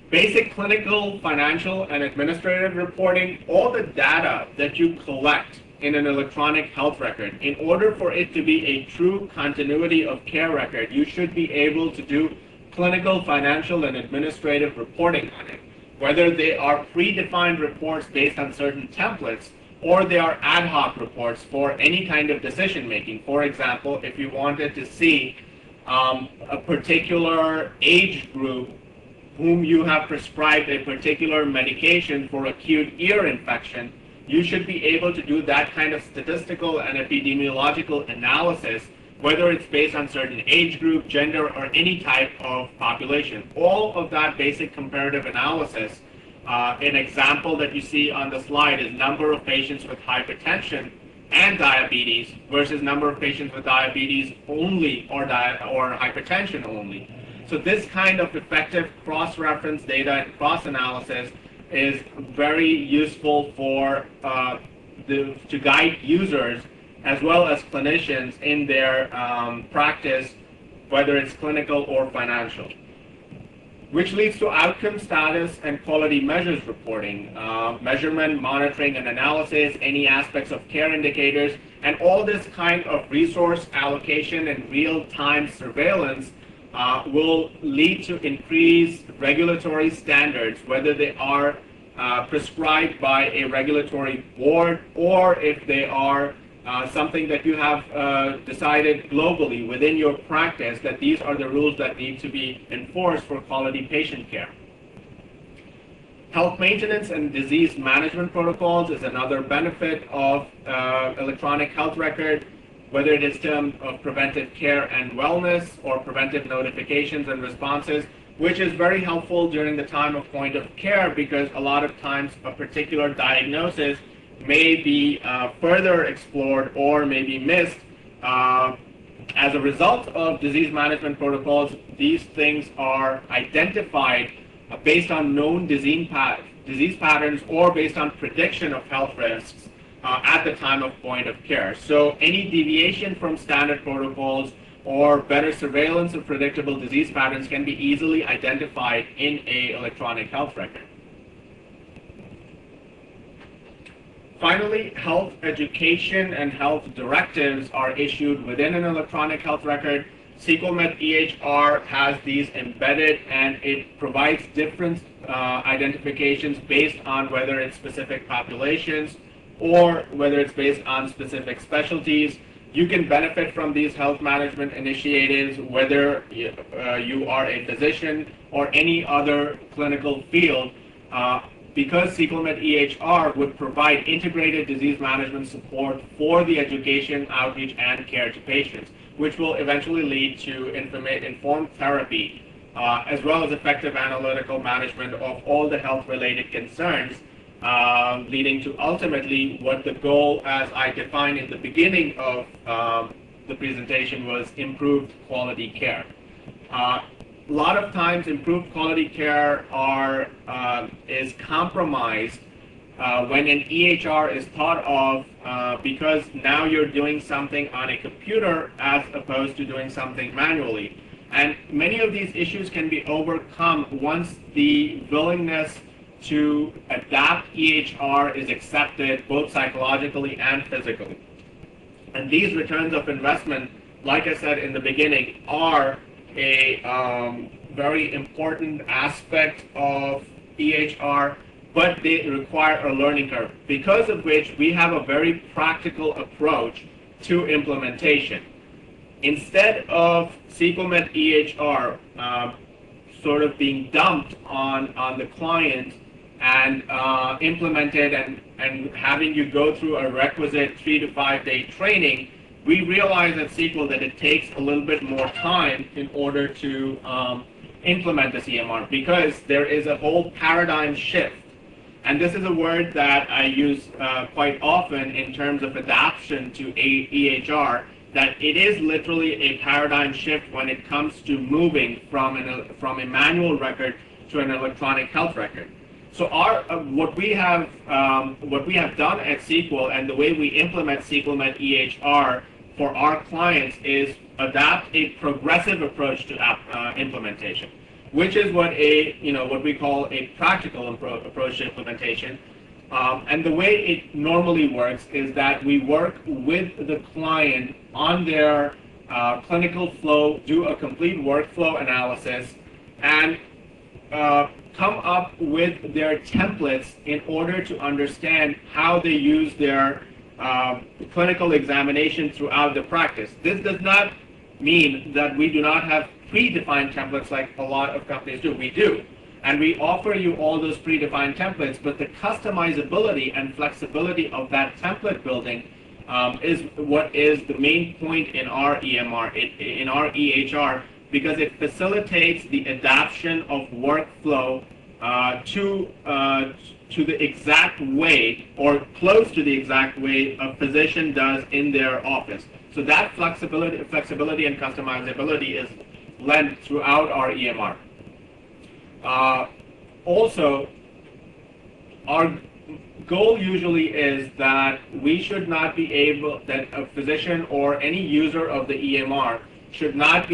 Basic clinical, financial, and administrative reporting, all the data that you collect in an electronic health record, in order for it to be a true continuity of care record, you should be able to do clinical, financial, and administrative reporting on it. Whether they are predefined reports based on certain templates, or they are ad hoc reports for any kind of decision making. For example, if you wanted to see a particular age group whom you have prescribed a particular medication for acute ear infection, you should be able to do that kind of statistical and epidemiological analysis, whether it's based on certain age group, gender, or any type of population. All of that basic comparative analysis, an example that you see on the slide is number of patients with hypertension and diabetes versus number of patients with diabetes only or hypertension only. So this kind of effective cross-reference data and cross-analysis is very useful for to guide users as well as clinicians in their practice, whether it's clinical or financial. Which leads to outcome status and quality measures reporting, measurement, monitoring, and analysis, any aspects of care indicators, and all this kind of resource allocation and real-time surveillance will lead to increased regulatory standards, whether they are prescribed by a regulatory board or if they are something that you have decided globally within your practice, that these are the rules that need to be enforced for quality patient care. Health maintenance and disease management protocols is another benefit of electronic health record, whether it is termed of preventive care and wellness or preventive notifications and responses, which is very helpful during the time of point of care, because a lot of times a particular diagnosis may be further explored or may be missed. As a result of disease management protocols, these things are identified based on known disease patterns or based on prediction of health risks at the time of point of care. So any deviation from standard protocols or better surveillance of predictable disease patterns can be easily identified in an electronic health record. Finally, health education and health directives are issued within an electronic health record. SequelMed EHR has these embedded, and it provides different identifications based on whether it's specific populations or whether it's based on specific specialties. You can benefit from these health management initiatives whether you are a physician or any other clinical field, because SequelMed EHR would provide integrated disease management support for the education, outreach, and care to patients, which will eventually lead to informed therapy, as well as effective analytical management of all the health-related concerns, leading to ultimately what the goal, as I defined in the beginning of the presentation, was improved quality care. A lot of times improved quality care is compromised when an EHR is thought of because now you're doing something on a computer as opposed to doing something manually. And many of these issues can be overcome once the willingness to adapt EHR is accepted both psychologically and physically. And these returns of investment, like I said in the beginning, are a very important aspect of EHR, but they require a learning curve, because of which we have a very practical approach to implementation. Instead of SequelMed EHR sort of being dumped on the client and implemented and having you go through a requisite 3 to 5 day training, we realize at Sequel that it takes a little bit more time in order to implement the CMR, because there is a whole paradigm shift. And this is a word that I use quite often in terms of adaptation to EHR, that it is literally a paradigm shift when it comes to moving from a manual record to an electronic health record. So what we have done at Sequel, and the way we implement SequelMed EHR for our clients, is adapt a progressive approach to implementation. which is what what we call a practical approach to implementation. And the way it normally works is that we work with the client on their clinical flow, do a complete workflow analysis, and come up with their templates in order to understand how they use their clinical examination throughout the practice. This does not mean that we do not have predefined templates like a lot of companies do. We do. And we offer you all those predefined templates, but the customizability and flexibility of that template building is what is the main point in our EMR, in our EHR, because it facilitates the adaptation of workflow to the exact way, or close to the exact way, a physician does in their office. So that flexibility and customizability is lent throughout our EMR. Also, our goal usually is that we should not be able, that a physician or any user of the EMR should not be